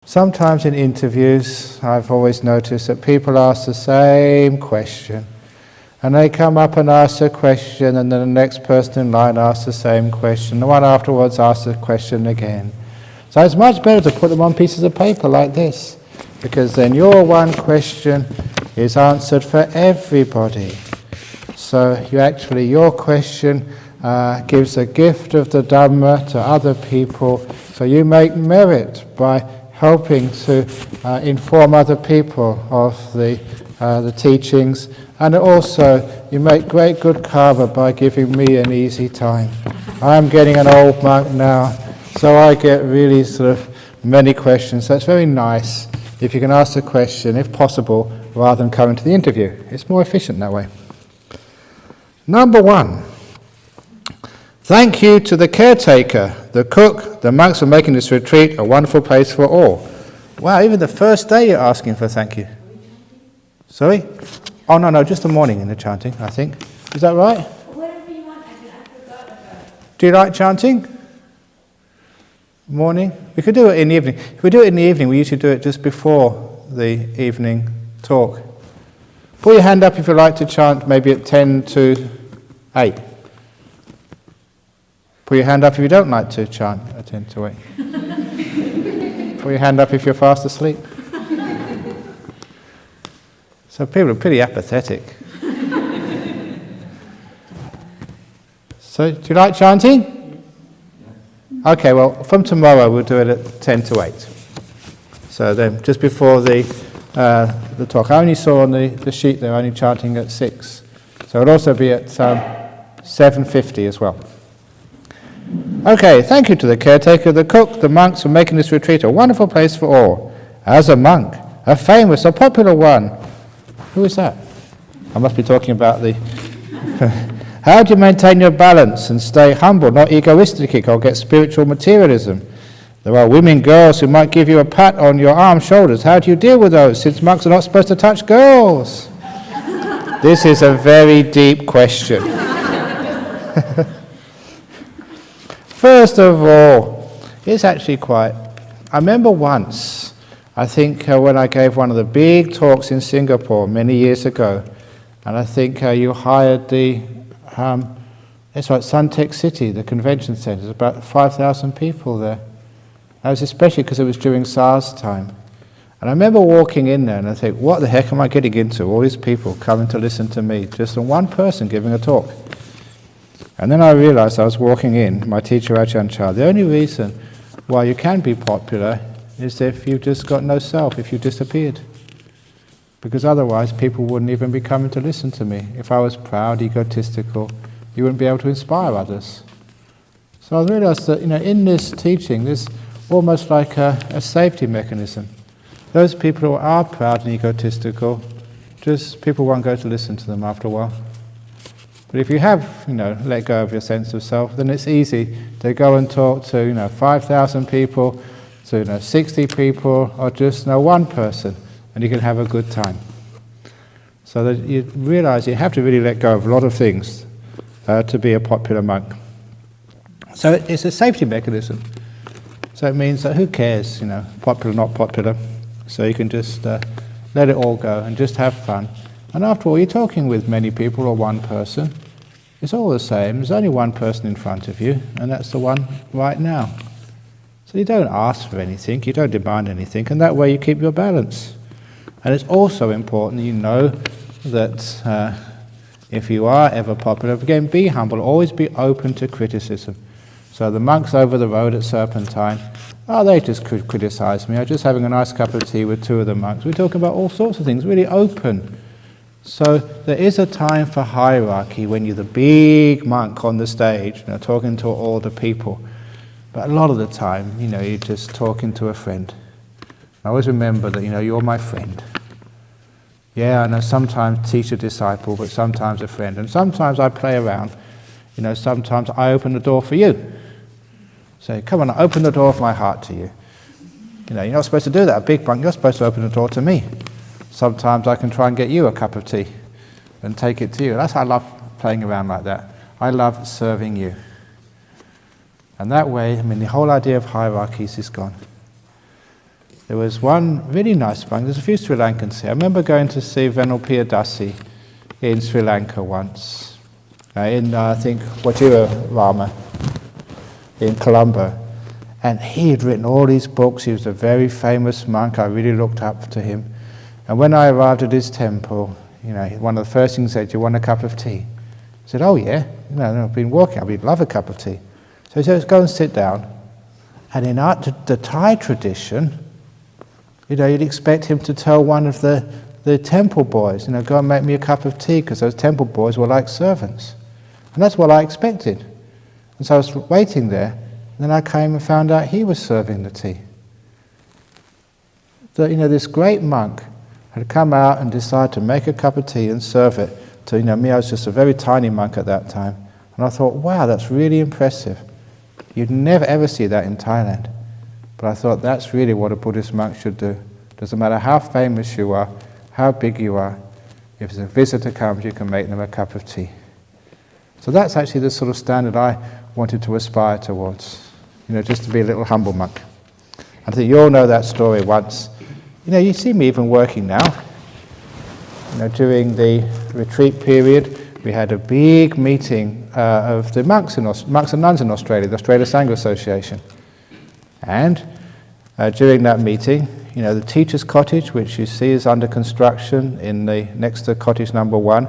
Sometimes in interviews, I've always noticed that people ask the same question. And they come up and ask a question, and then the next person in line asks the same question. The one afterwards asks the question again. So it's much better to put them on pieces of paper like this, because then your one question is answered for everybody. So your question gives a gift of the Dhamma to other people, so you make merit by helping to inform other people of the teachings, and also you make great good karma by giving me an easy time. I'm getting an old monk now, so I get really sort of many questions, so it's very nice if you can ask the question, if possible, rather than coming to the interview. It's more efficient that way. Number 1. Thank you to the caretaker, the cook, the monks for making this retreat a wonderful place for all. Wow, even the first day you're asking for thank you. Sorry? Oh, no, just the morning in the chanting, I think. Is that right? Whatever you want, I forgot about it. Do you like chanting? Morning? We could do it in the evening. If we do it in the evening, we usually do it just before the evening talk. Put your hand up if you like to chant, maybe at 10 to 8. Put your hand up if you don't like to chant at 10 to 8. Put your hand up if you're fast asleep. So people are pretty apathetic. So, do you like chanting? Okay, well, from tomorrow we'll do it at 10 to 8. So then, just before the talk. I only saw on the sheet they're only chanting at 6. So it'll also be at 7:50 as well. Okay, thank you to the caretaker, the cook, the monks for making this retreat a wonderful place for all. As a monk, a famous, a popular one. Who is that? I must be talking about the... How do you maintain your balance and stay humble, not egoistic, or get spiritual materialism? There are women, girls who might give you a pat on your arm, shoulders. How do you deal with those, since monks are not supposed to touch girls? This is a very deep question. First of all, it's actually quite... I remember once, I think when I gave one of the big talks in Singapore many years ago, and I think you hired the... it's like Suntec City, the convention centre. There's about 5,000 people there. That was especially because it was during SARS time. And I remember walking in there and I think, what the heck am I getting into? All these people coming to listen to me, just one person giving a talk. And then I realized I was walking in, my teacher Ajahn, the only reason why you can be popular is if you've just got no self, if you disappeared. Because otherwise people wouldn't even be coming to listen to me. If I was proud, egotistical, you wouldn't be able to inspire others. So I realized that, in this teaching, there's almost like a safety mechanism. Those people who are proud and egotistical, just people won't go to listen to them after a while. But if you have, let go of your sense of self, then it's easy to go and talk to, 5,000 people, to 60 people, or just one person, and you can have a good time. So that you realize you have to really let go of a lot of things to be a popular monk. So it's a safety mechanism. So it means that who cares, popular, not popular. So you can just let it all go and just have fun. And after all, you're talking with many people or one person. It's all the same. There's only one person in front of you, and that's the one right now. So you don't ask for anything, you don't demand anything, and that way you keep your balance. And it's also important that if you are ever popular, again, be humble, always be open to criticism. So the monks over the road at Serpentine, they just criticize me. I'm just having a nice cup of tea with 2 of the monks. We're talking about all sorts of things, really open. So there is a time for hierarchy when you're the big monk on the stage, talking to all the people. But a lot of the time, you're just talking to a friend. I always remember that, you're my friend. Yeah, I know sometimes teacher, disciple, but sometimes a friend. And sometimes I play around. Sometimes I open the door for you. Say, come on, I open the door of my heart to you. You're not supposed to do that. A big monk, you're supposed to open the door to me. Sometimes I can try and get you a cup of tea and take it to you. That's how I love playing around like that. I love serving you. And that way, the whole idea of hierarchies is gone. There was one really nice monk. There's a few Sri Lankans here. I remember going to see Venerable Piyadasi in Sri Lanka once, I think Wajira Rama in Colombo. And he had written all these books. He was a very famous monk. I really looked up to him. And when I arrived at his temple, one of the first things he said, "Do you want a cup of tea?" I said, "Oh yeah, I've been walking, I'd love a cup of tea." So he said, "Go and sit down." And in the Thai tradition, you'd expect him to tell one of the temple boys, "Go and make me a cup of tea," because those temple boys were like servants. And that's what I expected. And so I was waiting there, and then I came and found out he was serving the tea. That this great monk had come out and decided to make a cup of tea and serve it to me. I was just a very tiny monk at that time, and I thought, wow, that's really impressive. You'd never ever see that in Thailand. But I thought that's really what a Buddhist monk should do. Doesn't matter how famous you are, how big you are, if a visitor comes, you can make them a cup of tea. So that's actually the sort of standard I wanted to aspire towards, just to be a little humble monk. I think you all know that story once. You see me even working now. During the retreat period, we had a big meeting of the monks and nuns in Australia, the Australia Sangha Association. And during that meeting, the teacher's cottage, which you see is under construction next to cottage number 1,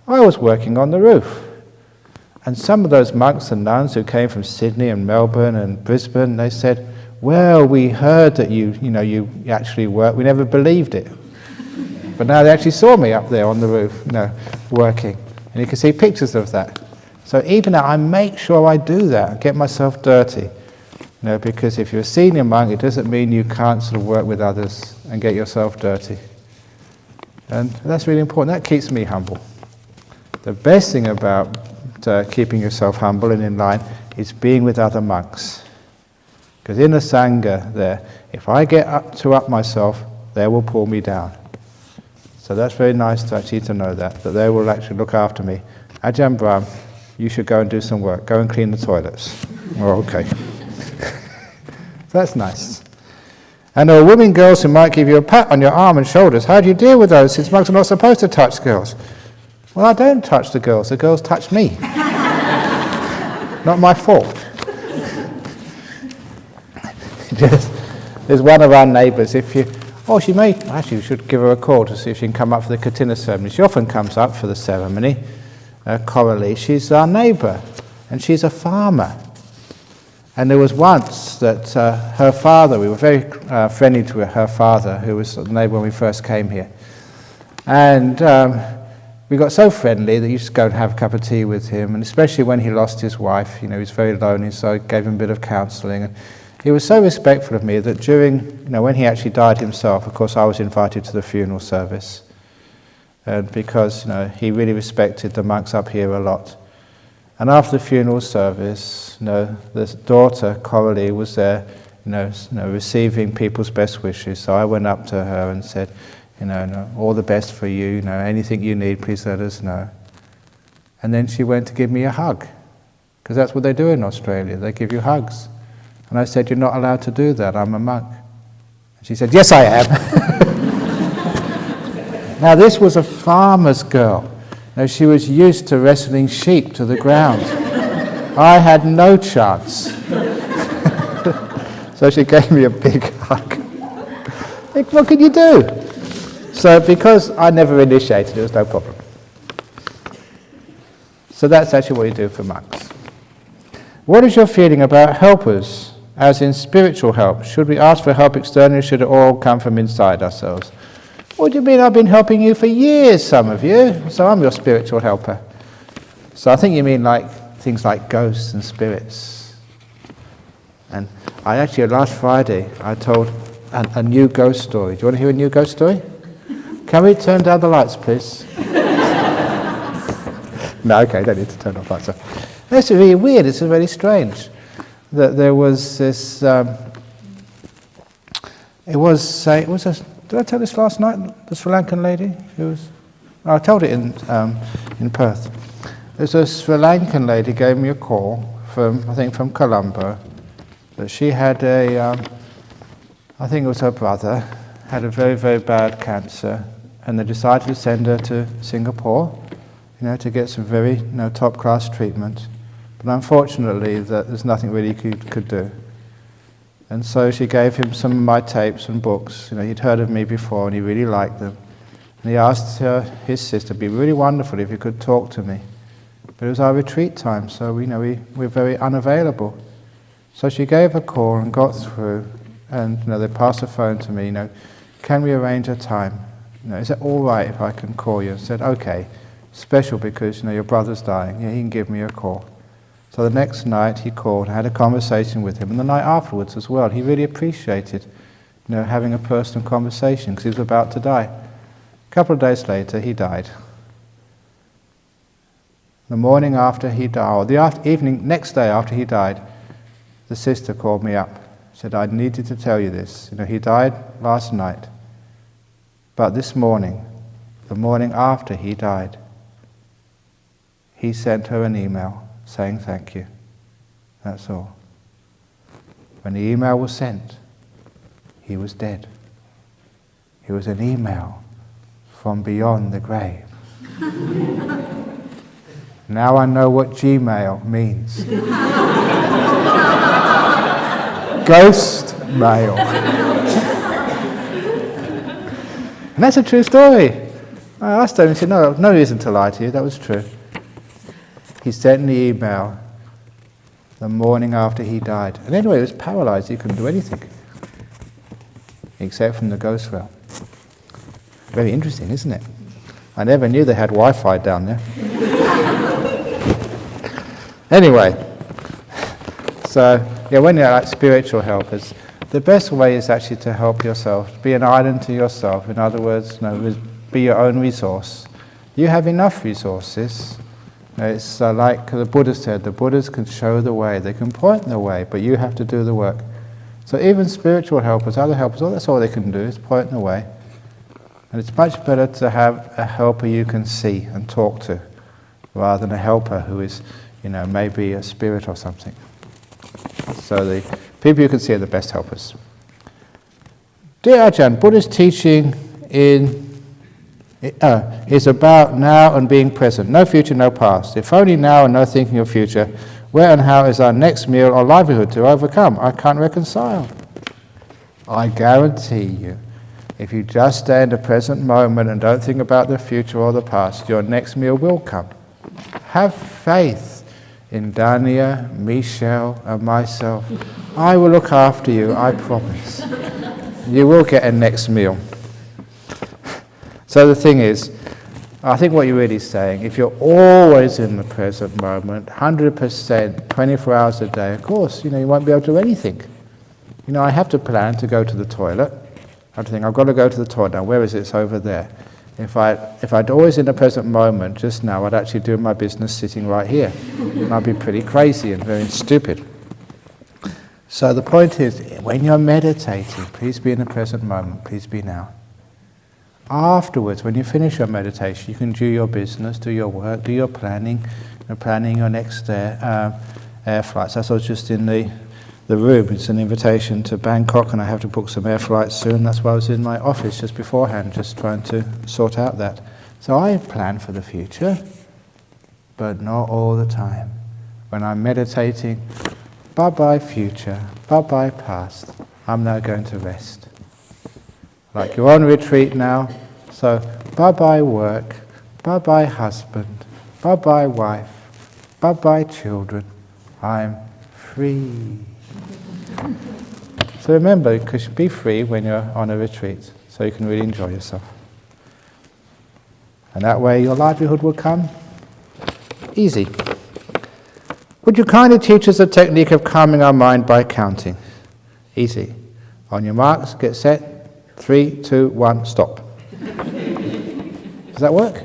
I was working on the roof. And some of those monks and nuns who came from Sydney and Melbourne and Brisbane, they said, "Well, we heard that you actually work. We never believed it." But now they actually saw me up there on the roof, working. And you can see pictures of that. So even now, I make sure I do that, I get myself dirty. Because if you're a senior monk, it doesn't mean you can't sort of work with others and get yourself dirty. And that's really important. That keeps me humble. The best thing about keeping yourself humble and in line is being with other monks. Because in the Sangha there, if I get up myself, they will pull me down. So that's very nice to know that they will actually look after me. Ajahn Brahm, you should go and do some work. Go and clean the toilets. Oh, okay. That's nice. And there are women, girls who might give you a pat on your arm and shoulders. How do you deal with those, since monks are not supposed to touch girls? Well, I don't touch the girls touch me. Not my fault. There's one of our neighbours, you should give her a call to see if she can come up for the Katina ceremony. She often comes up for the ceremony. Coralie, she's our neighbour, and she's a farmer. And there was once that her father, we were very friendly to her father, who was the neighbour when we first came here. And we got so friendly that you just go and have a cup of tea with him, and especially when he lost his wife, he was very lonely, so I gave him a bit of counselling. And he was so respectful of me that during, when he actually died himself, of course I was invited to the funeral service. And because, he really respected the monks up here a lot. And after the funeral service, the daughter, Coralie, was there, receiving people's best wishes. So I went up to her and said, all the best for you, anything you need, please let us know. And then she went to give me a hug, because that's what they do in Australia, they give you hugs. And I said, "You're not allowed to do that, I'm a monk." And she said, "Yes, I am." Now this was a farmer's girl. She was used to wrestling sheep to the ground. I had no chance. So she gave me a big hug. What can you do? So because I never initiated, it was no problem. So that's actually what you do for monks. What is your feeling about helpers, as in spiritual help? Should we ask for help externally, or should it all come from inside ourselves? What do you mean? I've been helping you for years, some of you, so I'm your spiritual helper. So I think you mean things like ghosts and spirits. And I actually, last Friday, I told a new ghost story. Do you want to hear a new ghost story? Can we turn down the lights, please? No, okay, don't need to turn off lights off. It's really weird, it's really strange. That there was this, did I tell this last night? The Sri Lankan lady I told it in Perth. There's a Sri Lankan lady gave me a call from Colombo, that she had I think it was her brother, had a very, very bad cancer, and they decided to send her to Singapore, to get some very, top-class treatment. But unfortunately, there's nothing really he could do. And so she gave him some of my tapes and books. He'd heard of me before, and he really liked them. And he asked his sister, it'd be really wonderful if you could talk to me. But it was our retreat time, so we were very unavailable. So she gave a call and got through, and they passed the phone to me. Can we arrange a time? Is it all right if I can call you? I said, okay. Special because your brother's dying. Yeah, he can give me a call. So the next night he called. I had a conversation with him, and the night afterwards as well. He really appreciated, having a personal conversation because he was about to die. A couple of days later, he died. The morning after he died, or the next day after he died, the sister called me up. Said, I needed to tell you this. He died last night. But this morning, the morning after he died, he sent her an email saying thank you. That's all. When the email was sent, he was dead. It was an email from beyond the grave. Now I know what Gmail means. Ghost mail. And that's a true story. I asked him, he said, no reason to lie to you, that was true. He sent the email the morning after he died. And anyway, he was paralyzed, he couldn't do anything. Except from the ghost realm. Very interesting, isn't it? I never knew they had Wi-Fi down there. Anyway, so when you're like spiritual helpers, the best way is actually to help yourself, be an island to yourself. In other words, be your own resource. You have enough resources. It's like the Buddha said, the Buddhas can show the way, they can point the way, but you have to do the work. So even spiritual helpers, other helpers, that's all they can do is point the way. And it's much better to have a helper you can see and talk to, rather than a helper who is, maybe a spirit or something. So the people you can see are the best helpers. Dear Ajahn, Buddha's teaching is about now and being present. No future, no past. If only now and no thinking of future, where and how is our next meal or livelihood to overcome? I can't reconcile. I guarantee you, if you just stay in the present moment and don't think about the future or the past, your next meal will come. Have faith in Dania, Michelle, and myself. I will look after you, I promise. You will get a next meal. So the thing is, I think what you're really saying, if you're always in the present moment, 100%, 24 hours a day, of course, you won't be able to do anything. I have to plan to go to the toilet. I have to think, I've got to go to the toilet now. Where is it? It's over there. If I'd always in the present moment, just now, I'd actually do my business sitting right here. And I'd be pretty crazy and very stupid. So the point is, when you're meditating, please be in the present moment, please be now. Afterwards, when you finish your meditation, you can do your business, do your work, do your planning, planning your next air flights. That's what's just in the room. It's an invitation to Bangkok, and I have to book some air flights soon. That's why I was in my office just beforehand, just trying to sort out that. So I plan for the future, but not all the time. When I'm meditating, bye-bye future, bye-bye past. I'm now going to rest. Like you're on retreat now, so bye-bye work, bye-bye husband, bye-bye wife, bye-bye children. I'm free. So remember, you should be free when you're on a retreat, so you can really enjoy yourself. And that way your livelihood will come easy. Would you kindly teach us a technique of calming our mind by counting? Easy. On your marks, get set. 3, 2, 1, stop. Does that work?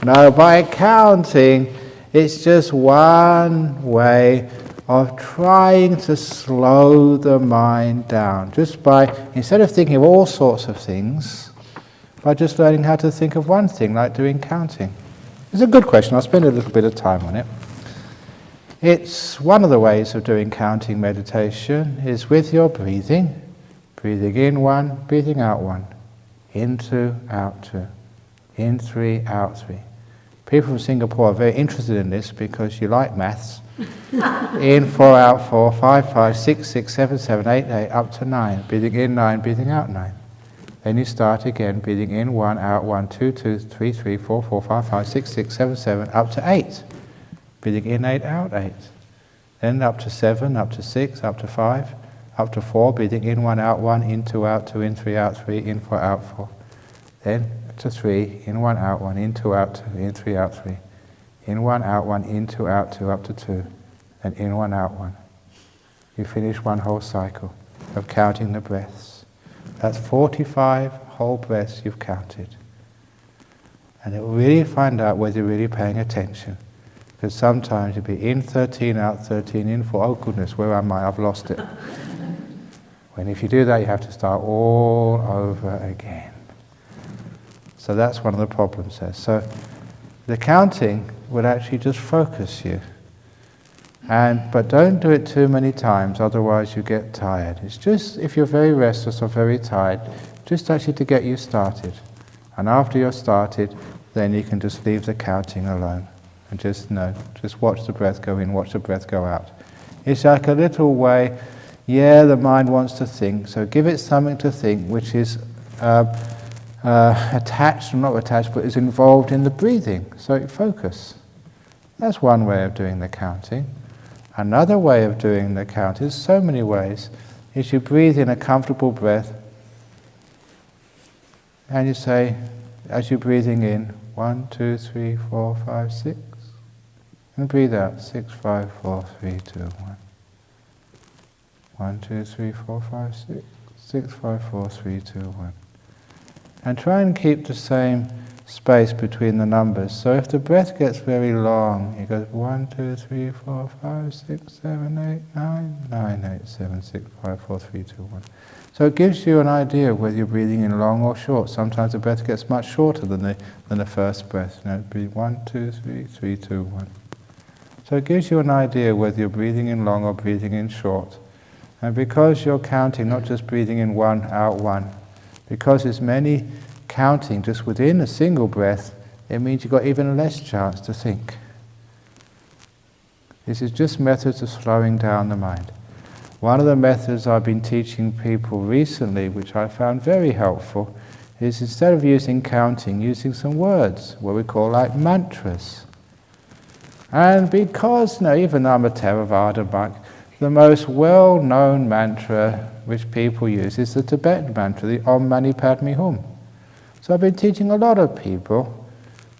No, by counting, it's just one way of trying to slow the mind down. Just by, instead of thinking of all sorts of things, by just learning how to think of one thing, like doing counting. It's a good question. I'll spend a little bit of time on it. It's one of the ways of doing counting meditation is with your breathing. Breathing in 1, breathing out 1. In 2, out 2. In 3, out 3. People from Singapore are very interested in this because you like maths. In 4, out 4, 5, 5, 6, 6, 7, 7, 8, 8, up to 9. Breathing in 9, breathing out 9. Then you start again, breathing in 1, out 1, 2, 2, 3, 3, 4, 4, 5, 5, 6, 6, 7, 7, up to 8. Breathing in 8, out 8. Then up to 7, up to 6, up to 5, up to 4, breathing in 1, out 1, in 2, out 2, in 3, out 3, in 4, out 4. Then to 3, in 1, out 1, in 2, out 2, in 3, out 3. In 1, out 1, in 2, out 2, up to 2. And in 1, out 1. You finish one whole cycle of counting the breaths. That's 45 whole breaths you've counted. And it will really find out whether you're really paying attention. Because sometimes you'll be in 13, out 13, in 4, oh goodness, where am I? I've lost it. When if you do that, you have to start all over again. So that's one of the problems there. So the counting would actually just focus you. But don't do it too many times, otherwise you get tired. It's just, if you're very restless or very tired, just actually to get you started. And after you're started, then you can just leave the counting alone. And just watch the breath go in, watch the breath go out. It's like a little way, the mind wants to think, so give it something to think which is attached, or not attached, but is involved in the breathing, so focus. That's one way of doing the counting. Another way of doing the count, is so many ways, is you breathe in a comfortable breath, and you say, as you're breathing in, 1, 2, 3, 4, 5, 6, and breathe out, 6, 5, 4, 3, 2, 1. 1, 2, 3, 4, 5, 6, 6, 5, 4, 3, 2, 1. And try and keep the same space between the numbers. So if the breath gets very long, it goes 1, 2, 3, 4, 5, 6, 7, 8, 9, 9, 8, 7, 6, 5, 4, 3, 2, 1. So it gives you an idea of whether you're breathing in long or short. Sometimes the breath gets much shorter than the first breath. Breathe 1, 2, 3, 3, 2, 1. So it gives you an idea whether you're breathing in long or breathing in short. And because you're counting, not just breathing in 1, out 1, because there's many counting just within a single breath, it means you've got even less chance to think. This is just methods of slowing down the mind. One of the methods I've been teaching people recently, which I found very helpful, is instead of using counting, using some words, what we call like mantras. And because, even though I'm a Theravada monk, the most well-known mantra which people use is the Tibetan mantra, the Om Mani Padme Hum. So I've been teaching a lot of people,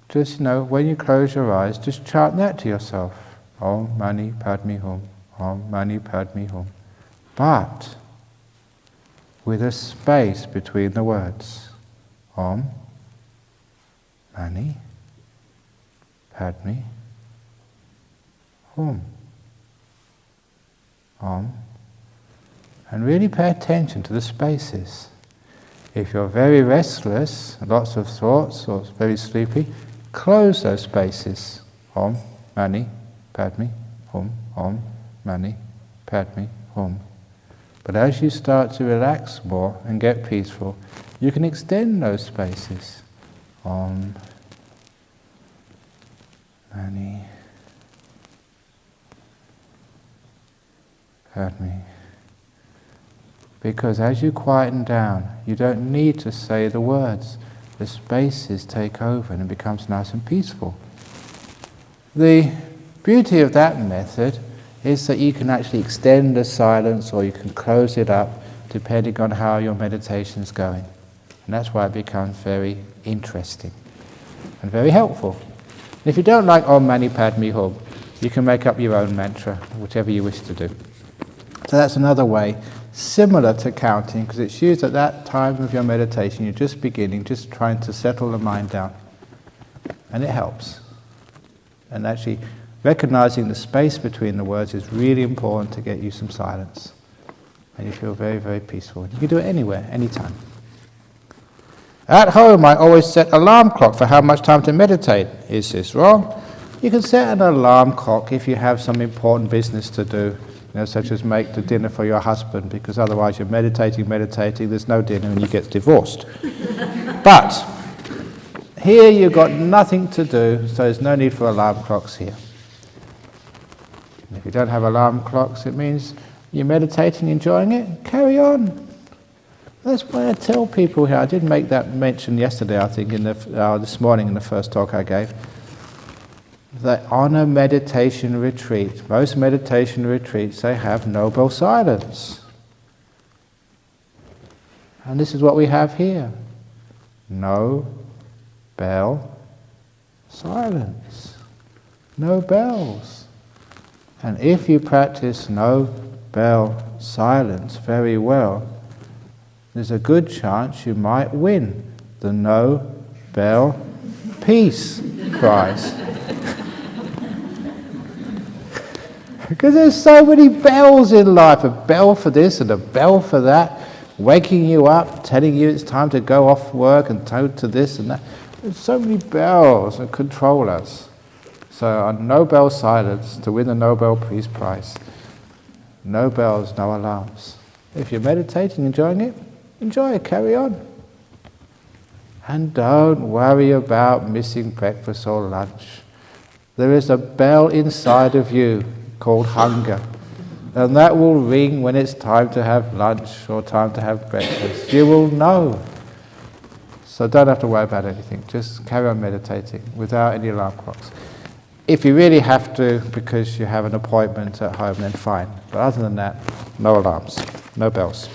just, when you close your eyes, just chant that to yourself. Om Mani Padme Hum, Om Mani Padme Hum. But with a space between the words. Om Mani Padme Hum. Om. And really pay attention to the spaces. If you're very restless, lots of thoughts, or very sleepy, close those spaces. Om Mani Padme Hum. Om Mani Padme Hum. But as you start to relax more and get peaceful, you can extend those spaces. Om Mani Padme. Because as you quieten down, you don't need to say the words. The spaces take over and it becomes nice and peaceful. The beauty of that method is that you can actually extend the silence or you can close it up depending on how your meditation is going. And that's why it becomes very interesting and very helpful. And if you don't like Om Mani Padme Hum, you can make up your own mantra, whichever you wish to do. So that's another way, similar to counting, because it's used at that time of your meditation. You're just beginning, just trying to settle the mind down. And it helps. And actually, recognizing the space between the words is really important to get you some silence. And you feel very, very peaceful. You can do it anywhere, anytime. At home, I always set an alarm clock for how much time to meditate. Is this wrong? You can set an alarm clock if you have some important business to do. such as make the dinner for your husband, because otherwise you're meditating, there's no dinner and you get divorced. But here you've got nothing to do, so there's no need for alarm clocks here. And if you don't have alarm clocks, it means you're meditating, enjoying it, carry on. That's why I tell people here, I did make that mention yesterday, I think, this morning in the first talk I gave, that on a meditation retreat, most meditation retreats, they have noble silence. And this is what we have here. No bell silence. No bells. And if you practice no bell silence very well, there's a good chance you might win the no bell peace prize. Because there's so many bells in life, a bell for this and a bell for that, waking you up, telling you it's time to go off work and to this and that. There's so many bells that control us. So on no bell silence, to win the Nobel Peace Prize, no bells, no alarms. If you're meditating, enjoying it, enjoy it, carry on. And don't worry about missing breakfast or lunch. There is a bell inside of you called hunger, and that will ring when it's time to have lunch or time to have breakfast. You will know. So don't have to worry about anything. Just carry on meditating without any alarm clocks. If you really have to because you have an appointment at home, then fine. But other than that, no alarms, no bells.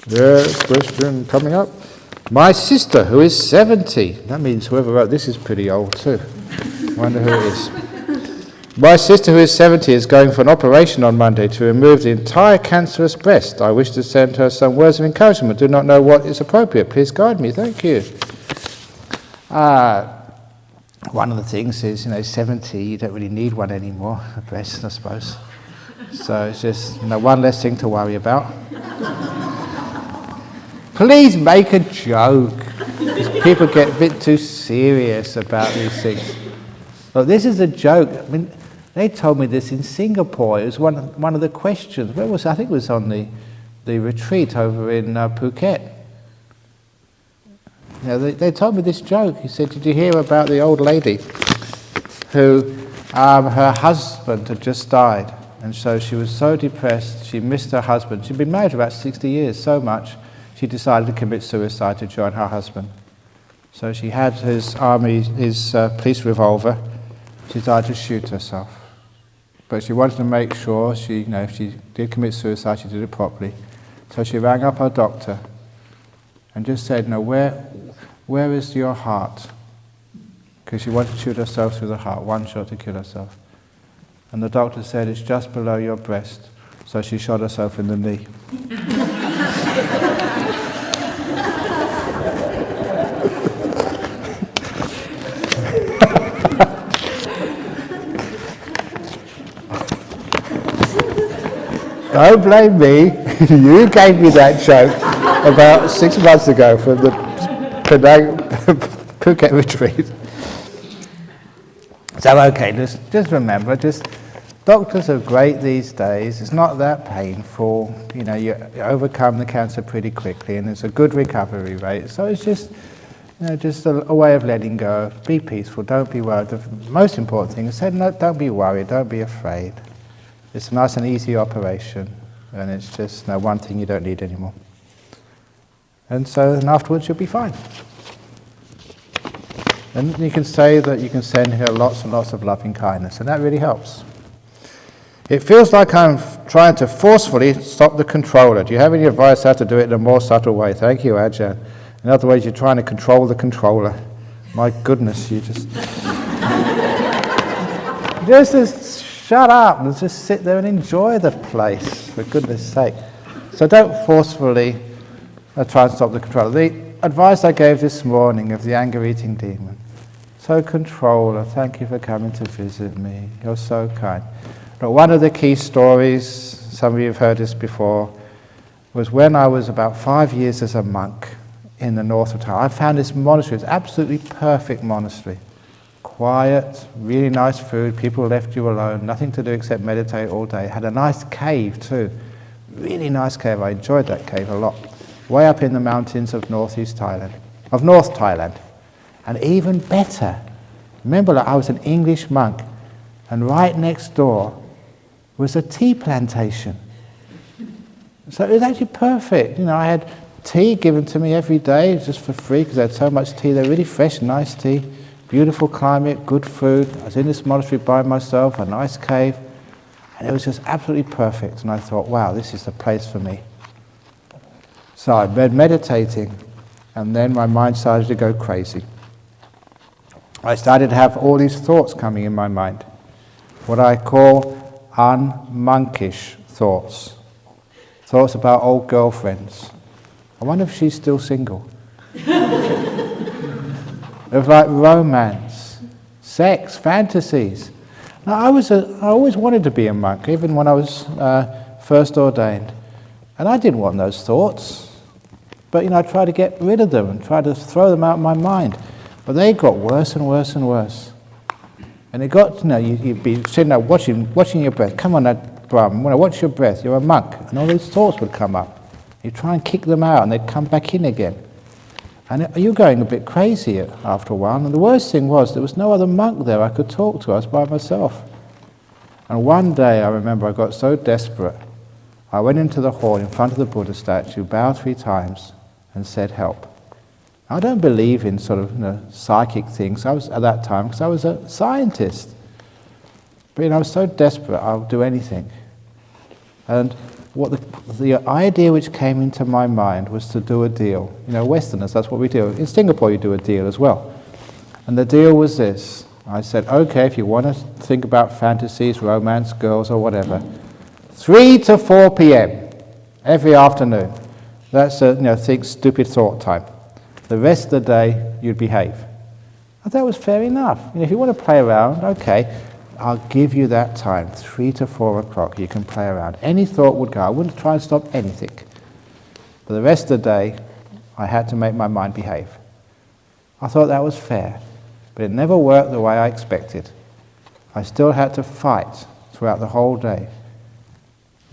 Yes, question coming up. My sister, who is 70, that means whoever wrote this is pretty old too. Wonder who it is. My sister, who is 70, is going for an operation on Monday to remove the entire cancerous breast. I wish to send her some words of encouragement. Do not know what is appropriate. Please guide me. Thank you. One of the things is, 70, you don't really need one anymore, a breast, I suppose. So it's just one less thing to worry about. Please make a joke, because people get a bit too serious about these things. Look, this is a joke. I mean, they told me this in Singapore. It was one of the questions. Where was it? I think it was on the retreat over in Phuket. They told me this joke. He said, did you hear about the old lady who her husband had just died, and so she was so depressed, she missed her husband. She'd been married for about 60 years, so much, she decided to commit suicide to join her husband. So she had his police revolver. She decided to shoot herself. But she wanted to make sure if she did commit suicide, she did it properly. So she rang up her doctor and just said, where is your heart? Because she wanted to shoot herself through the heart, one shot to kill herself. And the doctor said, it's just below your breast. So she shot herself in the knee. Don't blame me. You gave me that joke about 6 months ago from the Phuket retreat. So okay, just remember, doctors are great these days. It's not that painful. You overcome the cancer pretty quickly, and it's a good recovery rate. So it's just a way of letting go. Be peaceful. Don't be worried. The most important thing is say, no, don't be worried. Don't be afraid. It's a nice and easy operation, and it's just one thing you don't need anymore. And afterwards you'll be fine. And you can say that you can send her lots and lots of loving kindness, and that really helps. It feels like I'm trying to forcefully stop the controller. Do you have any advice how to do it in a more subtle way? Thank you, Ajahn. In other words, you're trying to control the controller. My goodness, you just... just shut up and just sit there and enjoy the place, for goodness sake. So don't forcefully try and stop the controller. The advice I gave this morning of the anger-eating demon. So controller, thank you for coming to visit me. You're so kind. But one of the key stories, some of you have heard this before, was when I was about 5 years as a monk in the north of Thailand. I found this monastery. It's an absolutely perfect monastery. quiet, really nice food, people left you alone, nothing to do except meditate all day. Had a nice cave too, really nice cave. I enjoyed that cave a lot. Way up in the mountains of North Thailand. And even better, remember, like, I was an English monk, and right next door was a tea plantation. So it was actually perfect. I had tea given to me every day just for free because I had so much tea. They're really fresh, nice tea, beautiful climate, good food. I was in this monastery by myself, a nice cave, and it was just absolutely perfect. And I thought, wow, this is the place for me. So I been meditating, and then my mind started to go crazy. I started to have all these thoughts coming in my mind, what I call unmonkish thoughts. Thoughts about old girlfriends. I wonder if she's still single. It was like romance, sex, fantasies. Now, I always wanted to be a monk, even when I was first ordained. And I didn't want those thoughts. But, I tried to get rid of them and tried to throw them out of my mind. But they got worse and worse and worse. And it got, you'd be sitting there watching your breath. Come on, Brahm, when I watch your breath, you're a monk. And all these thoughts would come up. You try and kick them out and they'd come back in again. And you're going a bit crazy after a while. And the worst thing was, there was no other monk there I could talk to. I was by myself. And one day, I remember I got so desperate, I went into the hall in front of the Buddha statue, bowed 3 times, and said, help. I don't believe in sort of psychic things. I was at that time, because I was a scientist. But I was so desperate, I'll do anything. And what the idea which came into my mind was to do a deal. Westerners, that's what we do. In Singapore, you do a deal as well. And the deal was this. I said, okay, if you want to think about fantasies, romance, girls, or whatever, 3 to 4 p.m. every afternoon. That's think stupid thought time. The rest of the day, you'd behave. I thought it was fair enough. If you want to play around, okay, I'll give you that time, 3 to 4 o'clock, you can play around. Any thought would go. I wouldn't try and stop anything. But the rest of the day, I had to make my mind behave. I thought that was fair, but it never worked the way I expected. I still had to fight throughout the whole day.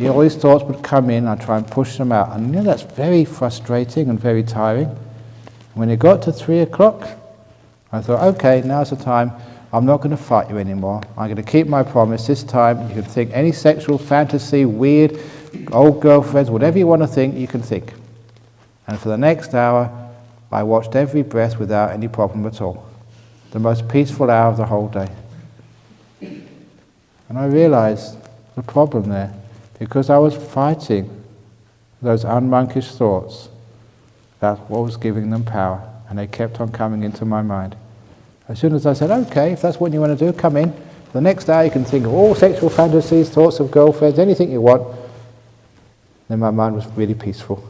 All these thoughts would come in, I'd try and push them out. And that's very frustrating and very tiring. When it got to 3 o'clock, I thought, okay, now's the time. I'm not going to fight you anymore. I'm going to keep my promise. This time, you can think any sexual fantasy, weird, old girlfriends, whatever you want to think, you can think. And for the next hour, I watched every breath without any problem at all. The most peaceful hour of the whole day. And I realized the problem there, because I was fighting those unmonkish thoughts. That's what was giving them power, and they kept on coming into my mind. As soon as I said, okay, if that's what you want to do, come in. The next day you can think of all sexual fantasies, thoughts of girlfriends, anything you want. Then my mind was really peaceful.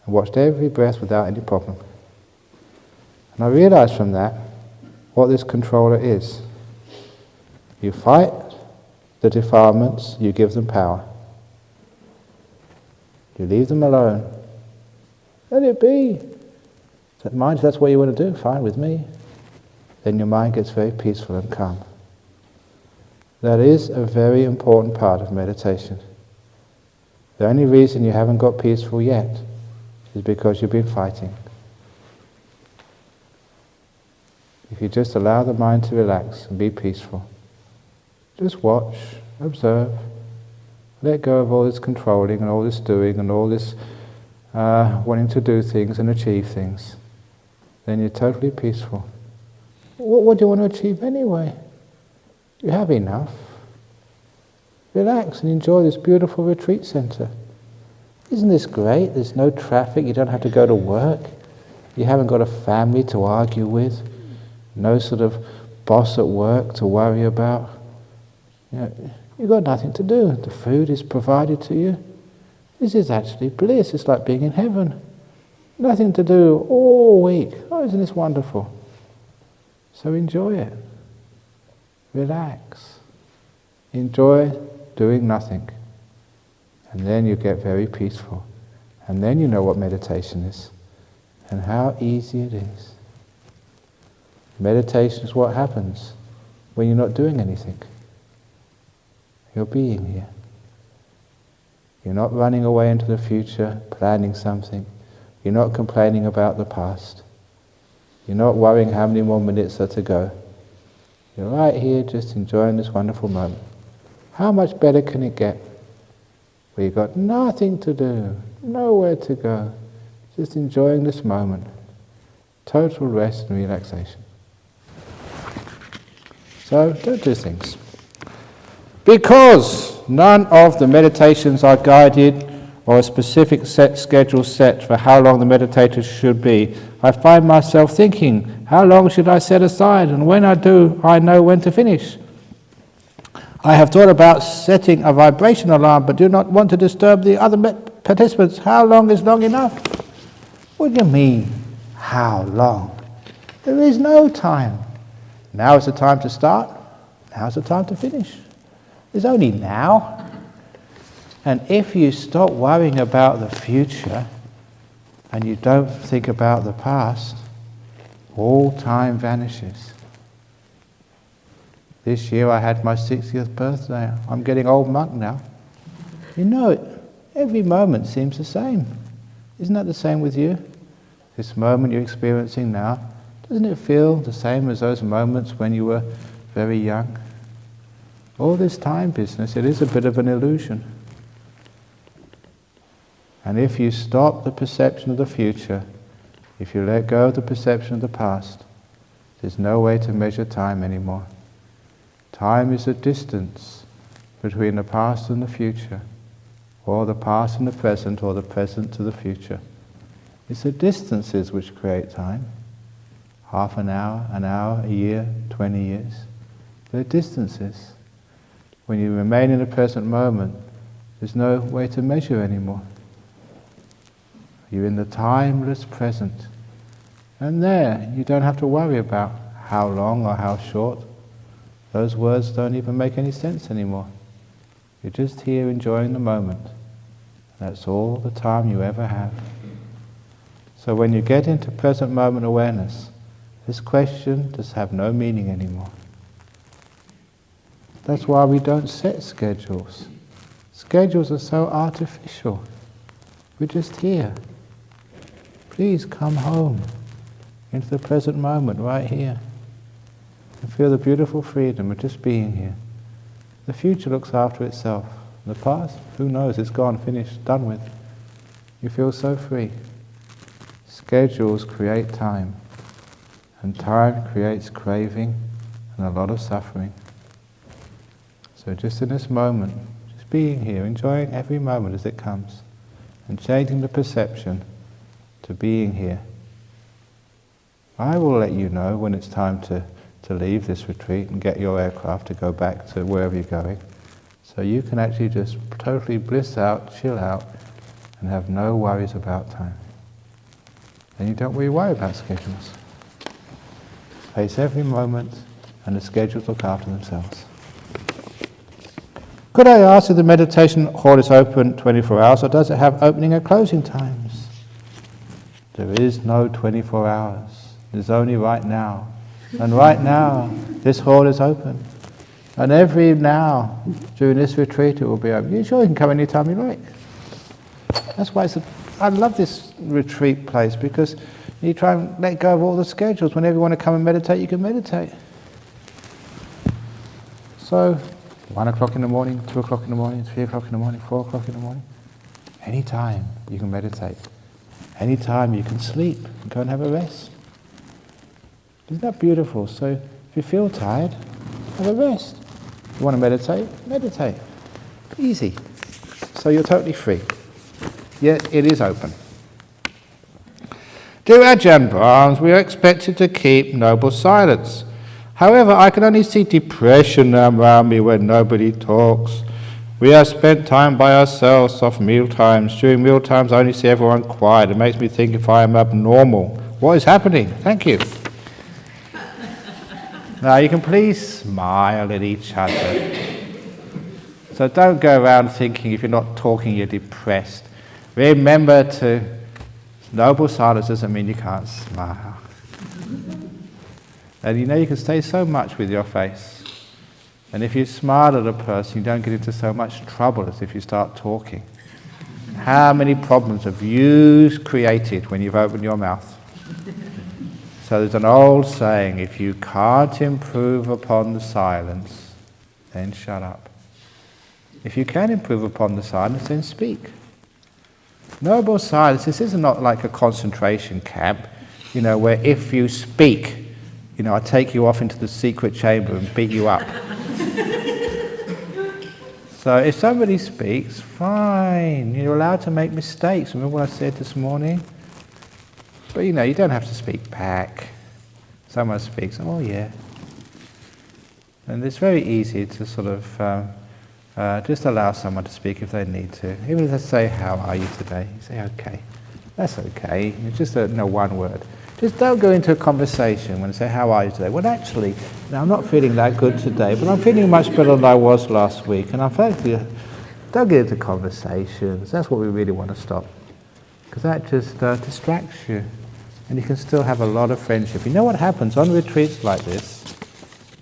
I watched every breath without any problem. And I realized from that what this controller is. You fight the defilements, you give them power. You leave them alone. Let it be. So mind, if that's what you want to do, fine with me. Then your mind gets very peaceful and calm. That is a very important part of meditation. The only reason you haven't got peaceful yet is because you've been fighting. If you just allow the mind to relax and be peaceful, just watch, observe, let go of all this controlling and all this doing and all this wanting to do things and achieve things, then you're totally peaceful. What do you want to achieve anyway? You have enough. Relax and enjoy this beautiful retreat center. Isn't this great? There's no traffic, you don't have to go to work, you haven't got a family to argue with, no sort of boss at work to worry about. You've got nothing to do. The food is provided to you. This is actually bliss. It's like being in heaven. Nothing to do all week. Oh, isn't this wonderful? So enjoy it. Relax. Enjoy doing nothing. And then you get very peaceful. And then you know what meditation is. And how easy it is. Meditation is what happens when you're not doing anything. You're being here. You're not running away into the future, planning something. You're not complaining about the past. You're not worrying how many more minutes are to go. You're right here just enjoying this wonderful moment. How much better can it get? Where you've got nothing to do, nowhere to go, just enjoying this moment. Total rest and relaxation. So, don't do things. Because none of the meditations are guided or a specific schedule set for how long the meditators should be, I find myself thinking, how long should I set aside? And when I do, I know when to finish. I have thought about setting a vibration alarm, but do not want to disturb the other participants. How long is long enough? What do you mean, how long? There is no time. Now is the time to start. Now is the time to finish. It's only now. And if you stop worrying about the future and you don't think about the past, all time vanishes. This year I had my 60th birthday. I'm getting old monk now. You know it. Every moment seems the same. Isn't that the same with you? This moment you're experiencing now, doesn't it feel the same as those moments when you were very young? All this time business, it is a bit of an illusion. And if you stop the perception of the future, if you let go of the perception of the past, there's no way to measure time anymore. Time is a distance between the past and the future, or the past and the present, or the present to the future. It's the distances which create time. Half an hour, a year, 20 years. They're distances. When you remain in the present moment, there's no way to measure anymore. You're in the timeless present. And there, you don't have to worry about how long or how short. Those words don't even make any sense anymore. You're just here enjoying the moment. That's all the time you ever have. So when you get into present moment awareness, this question does have no meaning anymore. That's why we don't set schedules. Schedules are so artificial. We're just here. Please come home into the present moment right here and feel the beautiful freedom of just being here. The future looks after itself. The past, who knows, it's gone, finished, done with. You feel so free. Schedules create time, and time creates craving and a lot of suffering. So just in this moment, just being here, enjoying every moment as it comes, and changing the perception to being here. I will let you know when it's time to leave this retreat and get your aircraft to go back to wherever you're going. So you can actually just totally bliss out, chill out, and have no worries about time. Then you don't really worry about schedules. Face every moment, and the schedules look after themselves. Could I ask if the meditation hall is open 24 hours, or does it have opening and closing times? There is no 24 hours. There's only right now. And right now, this hall is open. And every now, during this retreat, it will be open. You sure you can come anytime you like. That's why I love this retreat place, because you try and let go of all the schedules. Whenever you want to come and meditate, you can meditate. So, 1 o'clock in the morning, 2 o'clock in the morning, 3 o'clock in the morning, 4 o'clock in the morning. Any time you can meditate. Any time you can sleep and go and have a rest. Isn't that beautiful? So if you feel tired, have a rest. You want to meditate? Meditate. Easy. So you're totally free. Yet it is open. Dear Ajahn Brahms, we are expected to keep noble silence. However, I can only see depression around me when nobody talks. We have spent time by ourselves off meal times. During meal times, I only see everyone quiet. It makes me think if I am abnormal. What is happening? Thank you. Now, you can please smile at each other. So don't go around thinking if you're not talking, you're depressed. Remember noble silence doesn't mean you can't smile. And you can say so much with your face. And if you smile at a person, you don't get into so much trouble as if you start talking. How many problems have you created when you've opened your mouth? So there's an old saying, if you can't improve upon the silence, then shut up. If you can improve upon the silence, then speak. Noble silence, this is not like a concentration camp, where if you speak, I take you off into the secret chamber and beat you up. So if somebody speaks, fine, you're allowed to make mistakes. Remember what I said this morning? But you don't have to speak back. Someone speaks, oh yeah. And it's very easy to sort of just allow someone to speak if they need to. Even if they say, how are you today? You say, okay. That's okay. It's just one word. Just don't go into a conversation when they say, how are you today? Well, actually, I'm not feeling that good today, but I'm feeling much better than I was last week. And don't get into conversations. That's what we really want to stop. Because that just distracts you. And you can still have a lot of friendship. You know what happens on retreats like this?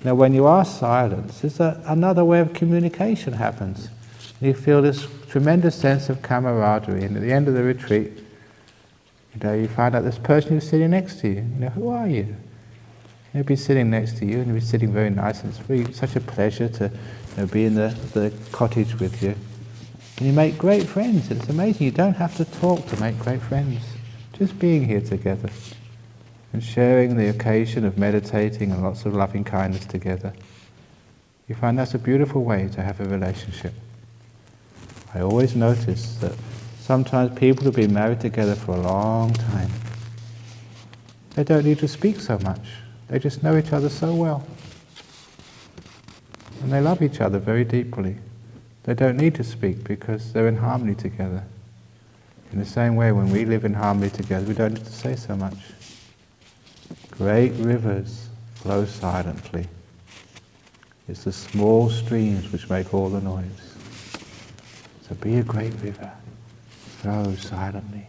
When you are silent, there's another way of communication happens. You feel this tremendous sense of camaraderie. And at the end of the retreat, you find out this person who's sitting next to you. Who are you? He'll be sitting next to you, and he'll be sitting very nice. And it's really such a pleasure to be in the cottage with you. And you make great friends. It's amazing. You don't have to talk to make great friends. Just being here together and sharing the occasion of meditating and lots of loving kindness together. You find that's a beautiful way to have a relationship. I always notice that sometimes people who've been married together for a long time, they don't need to speak so much. They just know each other so well. And they love each other very deeply. They don't need to speak because they're in harmony together. In the same way, when we live in harmony together, we don't need to say so much. Great rivers flow silently. It's the small streams which make all the noise. So be a great river. Flow silently.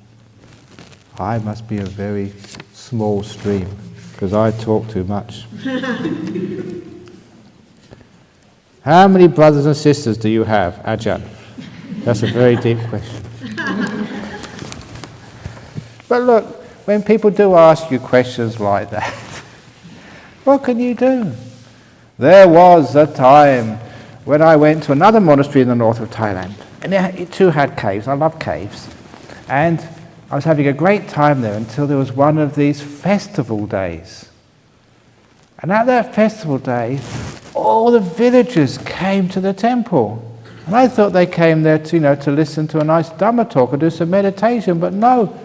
I must be a very small stream because I talk too much. How many brothers and sisters do you have, Ajahn? That's a very deep question. But look, when people do ask you questions like that, what can you do? There was a time when I went to another monastery in the north of Thailand, and it too had caves. I love caves. And I was having a great time there until there was one of these festival days. And at that festival day, all the villagers came to the temple. And I thought they came there to listen to a nice Dhamma talk or do some meditation, but no.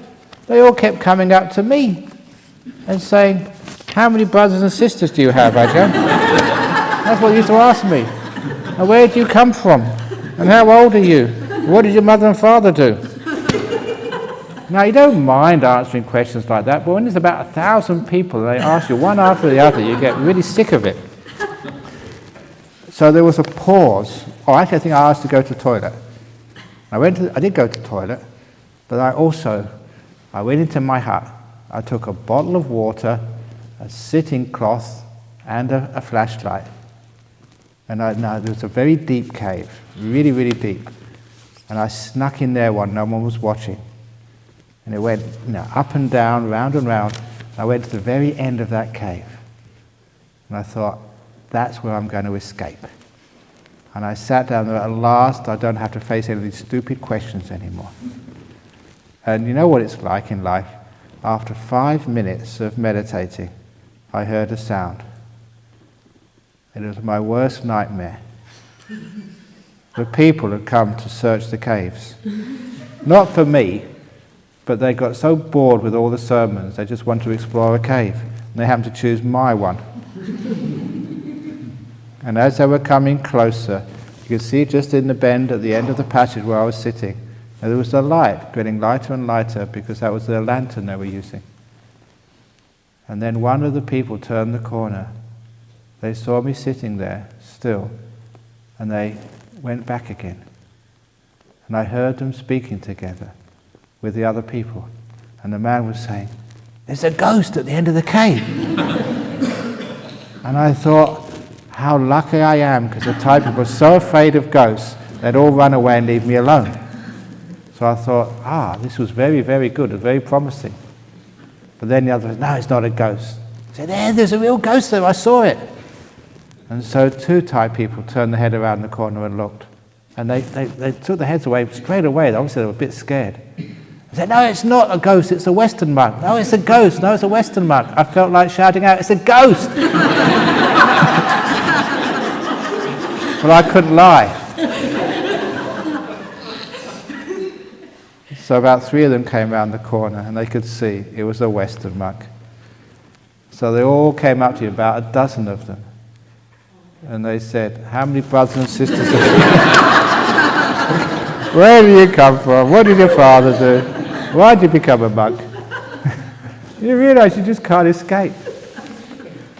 They all kept coming up to me and saying, how many brothers and sisters do you have, Ajahn? That's what they used to ask me. And where do you come from? And how old are you? What did your mother and father do? Now, you don't mind answering questions like that, but when there's about 1,000 people and they ask you one after the other, you get really sick of it. So there was a pause. Oh, actually, I think I asked to go to the toilet. I did go to the toilet, but I went into my hut. I took a bottle of water, a sitting cloth, and a flashlight. And there was a very deep cave, really, really deep. And I snuck in there when no one was watching. And it went up and down, round and round. I went to the very end of that cave. And I thought, that's where I'm going to escape. And I sat down there. At last, I don't have to face any of these stupid questions anymore. And you know what it's like in life? After 5 minutes of meditating, I heard a sound. It was my worst nightmare. The people had come to search the caves. Not for me, but they got so bored with all the sermons, they just wanted to explore a cave. And they happened to choose my one. And as they were coming closer, you could see just in the bend at the end of the passage where I was sitting, there was a light getting lighter and lighter because that was their lantern they were using. And then one of the people turned the corner. They saw me sitting there still, and they went back again. And I heard them speaking together with the other people. And the man was saying, "There's a ghost at the end of the cave." And I thought, how lucky I am, because the Thai people were so afraid of ghosts, they'd all run away and leave me alone. So I thought, this was very, very good, it was very promising. But then the other said, no, it's not a ghost. I said, there's a real ghost there, I saw it. And so 2 Thai people turned their head around the corner and looked. And they took their heads away straight away. Obviously they were a bit scared. I said, no, it's not a ghost, it's a Western monk. No, it's a ghost, no, it's a Western monk. I felt like shouting out, it's a ghost! But I couldn't lie. So about 3 of them came round the corner and they could see it was a Western monk. So they all came up to me, about a dozen of them. And they said, how many brothers and sisters have you? Where do you come from? What did your father do? Why did you become a monk? You realise you just can't escape.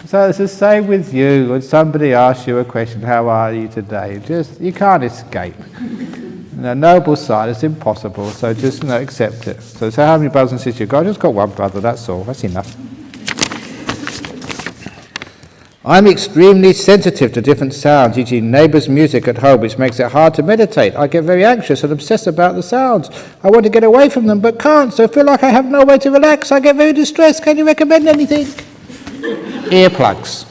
So it's the same with you. When somebody asks you a question, how are you today? You can't escape. The noble side is impossible, so just accept it. So how many brothers and sisters you've got? I've just got 1 brother, that's all. That's enough. I'm extremely sensitive to different sounds, e.g. neighbours' music at home, which makes it hard to meditate. I get very anxious and obsess about the sounds. I want to get away from them, but can't, so I feel like I have no way to relax. I get very distressed. Can you recommend anything? Earplugs.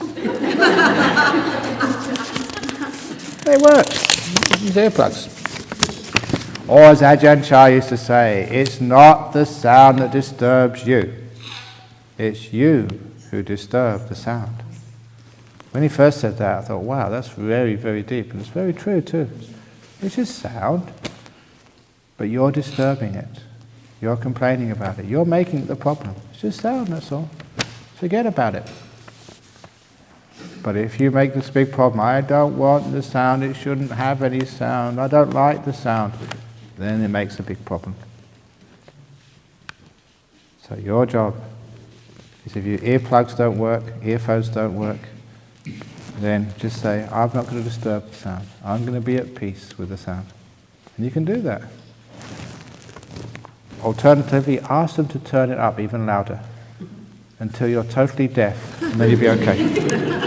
They work. Use earplugs. Or as Ajahn used to say, it's not the sound that disturbs you. It's you who disturb the sound. When he first said that, I thought, wow, that's very, very deep. And it's very true too. It's just sound, but you're disturbing it. You're complaining about it. You're making it the problem. It's just sound, that's all. Forget about it. But if you make this big problem, I don't want the sound, it shouldn't have any sound, I don't like the sound, then it makes a big problem. So your job is, if your earplugs don't work, earphones don't work, then just say, I'm not going to disturb the sound. I'm going to be at peace with the sound. And you can do that. Alternatively, ask them to turn it up even louder until you're totally deaf, and then you'll be okay.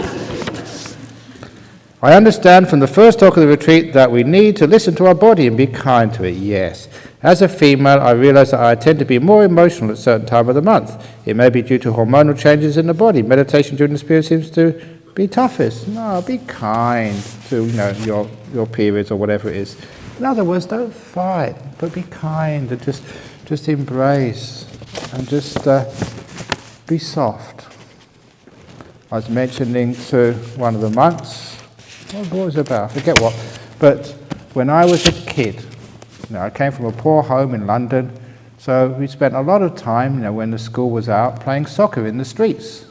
I understand from the first talk of the retreat that we need to listen to our body and be kind to it. Yes. As a female, I realize that I tend to be more emotional at a certain time of the month. It may be due to hormonal changes in the body. Meditation during this period seems to be toughest. No, be kind to your periods or whatever it is. In other words, don't fight, but be kind and just embrace and just be soft. I was mentioning to one of the monks, what was it about? I forget what. But when I was a kid, I came from a poor home in London, so we spent a lot of time, when the school was out, playing soccer in the streets.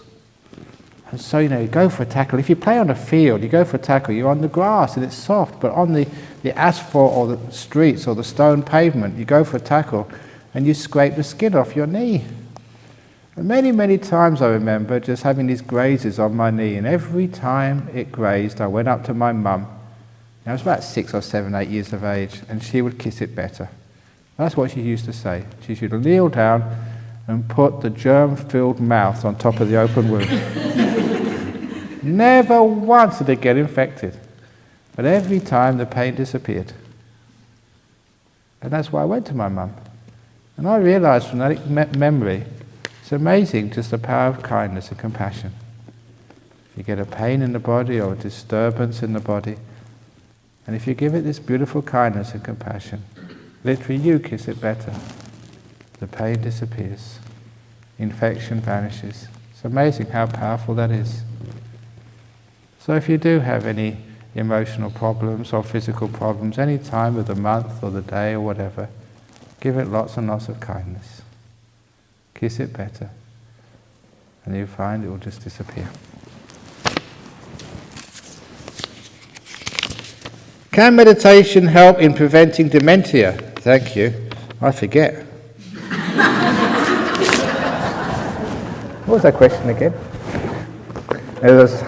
And so, you go for a tackle. If you play on a field, you go for a tackle, you're on the grass and it's soft, but on the asphalt or the streets or the stone pavement, you go for a tackle and you scrape the skin off your knee. And many, many times I remember just having these grazes on my knee, and every time it grazed, I went up to my mum. I was about 6 or 7, 8 years of age, and she would kiss it better. That's what she used to say. She should kneel down and put the germ-filled mouth on top of the open wound. Never once did it get infected, but every time the pain disappeared. And that's why I went to my mum. And I realized from that memory, it's amazing just the power of kindness and compassion. If you get a pain in the body or a disturbance in the body, and if you give it this beautiful kindness and compassion, literally you kiss it better, the pain disappears, infection vanishes. It's amazing how powerful that is. So if you do have any emotional problems or physical problems, any time of the month or the day or whatever, give it lots and lots of kindness. Kiss it better, and you'll find it will just disappear. Can meditation help in preventing dementia? Thank you. I forget. What was that question again? It was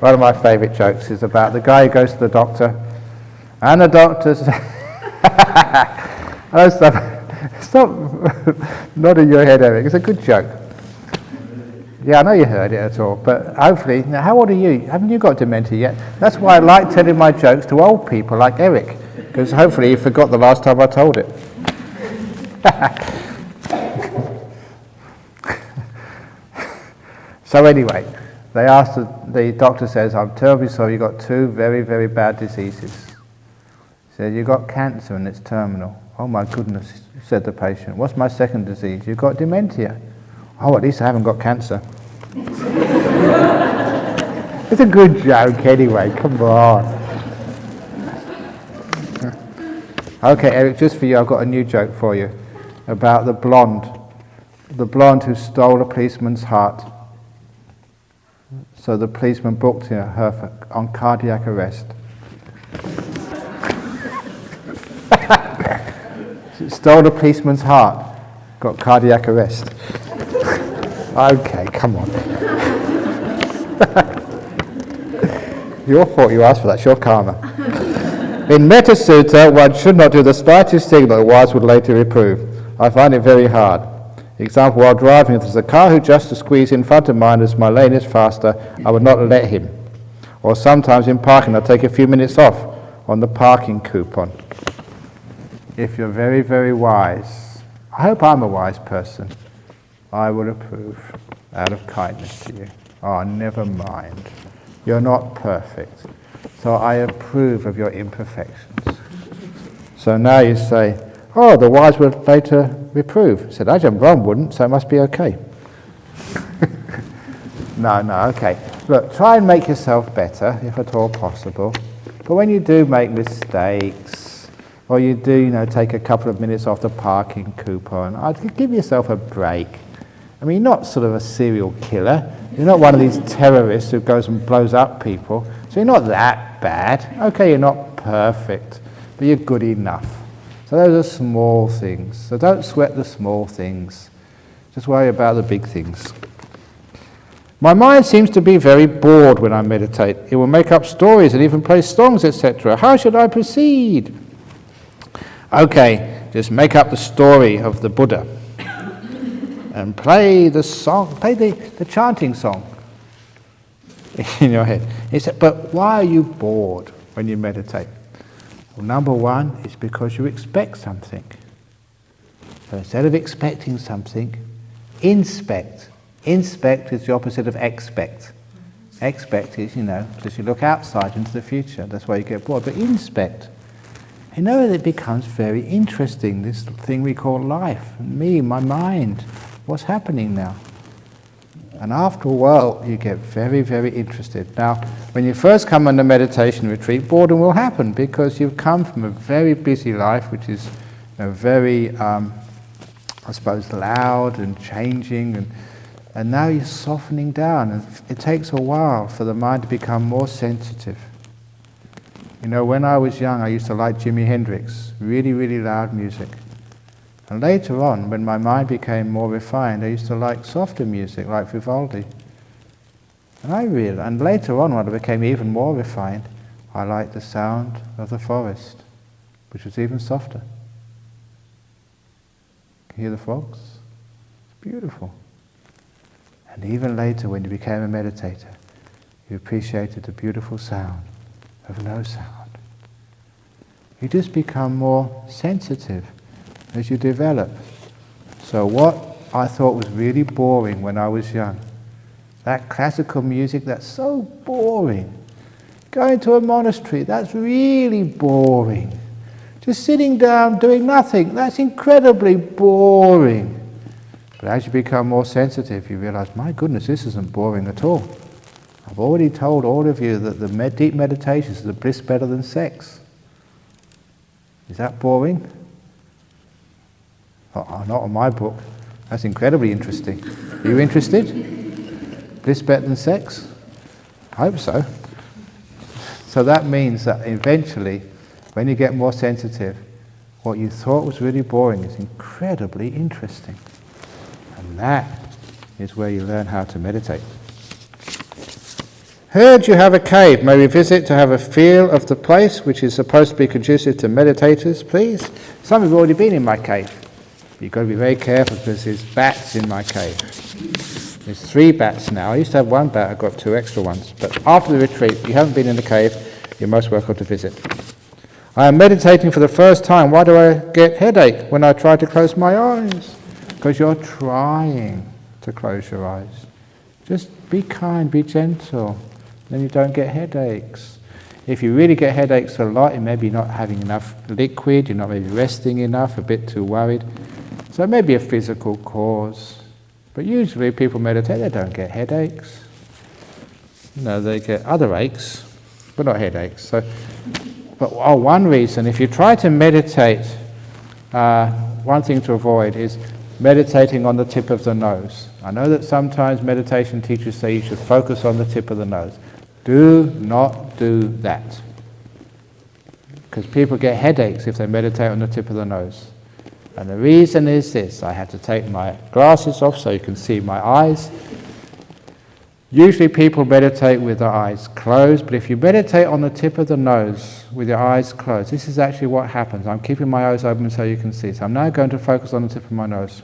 one of my favourite jokes is about the guy who goes to the doctor, and the doctor says, stop nodding your head, Eric. It's a good joke. Yeah, I know you heard it at all, but hopefully, now how old are you? Haven't you got dementia yet? That's why I like telling my jokes to old people like Eric, because hopefully you forgot the last time I told it. So anyway, they asked, the doctor says, I'm terribly sorry, you've got two very, very bad diseases. He said, you've got cancer and it's terminal. Oh my goodness, said the patient. What's my second disease? You've got dementia. Oh, at least I haven't got cancer. It's a good joke anyway, come on. Okay, Eric, just for you, I've got a new joke for you about the blonde who stole a policeman's heart. So the policeman booked her on cardiac arrest. She stole a policeman's heart, got cardiac arrest. Okay, come on. Your fault you asked for that, it's your karma. In Metta Sutta, one should not do the slightest thing that the wise would later reprove. I find it very hard. Example, while driving, if there's a car who just to squeeze in front of mine as my lane is faster, I would not let him. Or sometimes in parking, I'll take a few minutes off on the parking coupon. If you're very, very wise, I hope I'm a wise person, I would approve out of kindness to you. Oh, never mind. You're not perfect. So I approve of your imperfections. So now you say, oh, the wise would later reprove. I said, Ajahn Brahm wouldn't, so it must be okay. No, okay. Look, try and make yourself better, if at all possible. But when you do make mistakes, or you do, take a couple of minutes off the parking coupon, I'd give yourself a break. I mean, you're not sort of a serial killer. You're not one of these terrorists who goes and blows up people. So you're not that bad. Okay, you're not perfect, but you're good enough. So those are small things. So don't sweat the small things. Just worry about the big things. My mind seems to be very bored when I meditate. It will make up stories and even play songs, etc. How should I proceed? Okay, just make up the story of the Buddha and play the song, play the chanting song in your head. But why are you bored when you meditate? Well, number one is because you expect something. So instead of expecting something, inspect. Inspect is the opposite of expect. Expect is, because you look outside into the future. That's why you get bored. But inspect. It becomes very interesting, this thing we call life. Me, my mind. What's happening now? And after a while, you get very, very interested. Now, when you first come on a meditation retreat, boredom will happen because you've come from a very busy life, which is very, loud and changing, and now you're softening down. And it takes a while for the mind to become more sensitive. When I was young, I used to like Jimi Hendrix, really, really loud music. And later on, when my mind became more refined, I used to like softer music, like Vivaldi. And later on, when I became even more refined, I liked the sound of the forest, which was even softer. Can you hear the frogs? It's beautiful. And even later, when you became a meditator, you appreciated the beautiful sound of no sound. You just become more sensitive as you develop. So what I thought was really boring when I was young, that classical music, that's so boring. Going to a monastery, that's really boring. Just sitting down doing nothing, that's incredibly boring. But as you become more sensitive, you realize, my goodness, this isn't boring at all. I've already told all of you that the deep meditations are the bliss better than sex. Is that boring? Oh, not on my book. That's incredibly interesting. Are you interested? Bliss better than sex? I hope so. So that means that eventually, when you get more sensitive, what you thought was really boring is incredibly interesting. And that is where you learn how to meditate. Heard you have a cave. May we visit to have a feel of the place, which is supposed to be conducive to meditators, please? Some have already been in my cave. You've got to be very careful because there's bats in my cave. There's 3 bats now. I used to have 1 bat, I got 2 extra ones. But after the retreat, if you haven't been in the cave, you're most welcome to visit. I am meditating for the first time. Why do I get headache when I try to close my eyes? Because you're trying to close your eyes. Just be kind, be gentle, then you don't get headaches. If you really get headaches a lot, it may be not having enough liquid, you're not maybe resting enough, a bit too worried. So it may be a physical cause. But usually people meditate, they don't get headaches. They get other aches, but not headaches. But one reason, if you try to meditate, one thing to avoid is meditating on the tip of the nose. I know that sometimes meditation teachers say you should focus on the tip of the nose. Do not do that. Because people get headaches if they meditate on the tip of the nose. And the reason is this: I had to take my glasses off so you can see my eyes. Usually people meditate with their eyes closed, but if you meditate on the tip of the nose with your eyes closed, this is actually what happens. I'm keeping my eyes open so you can see. So I'm now going to focus on the tip of my nose.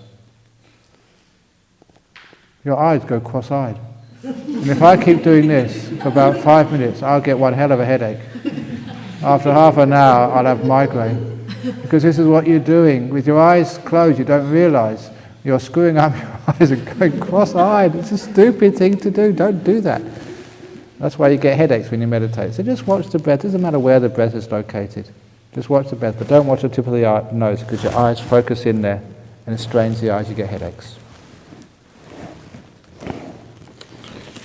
Your eyes go cross-eyed. And if I keep doing this for about 5 minutes, I'll get one hell of a headache. After half an hour, I'll have migraine. Because this is what you're doing. With your eyes closed, you don't realize you're screwing up your eyes and going cross-eyed. It's a stupid thing to do. Don't do that. That's why you get headaches when you meditate. So just watch the breath. It doesn't matter where the breath is located. Just watch the breath, but don't watch the tip of the nose, because your eyes focus in there and it strains the eyes, you get headaches.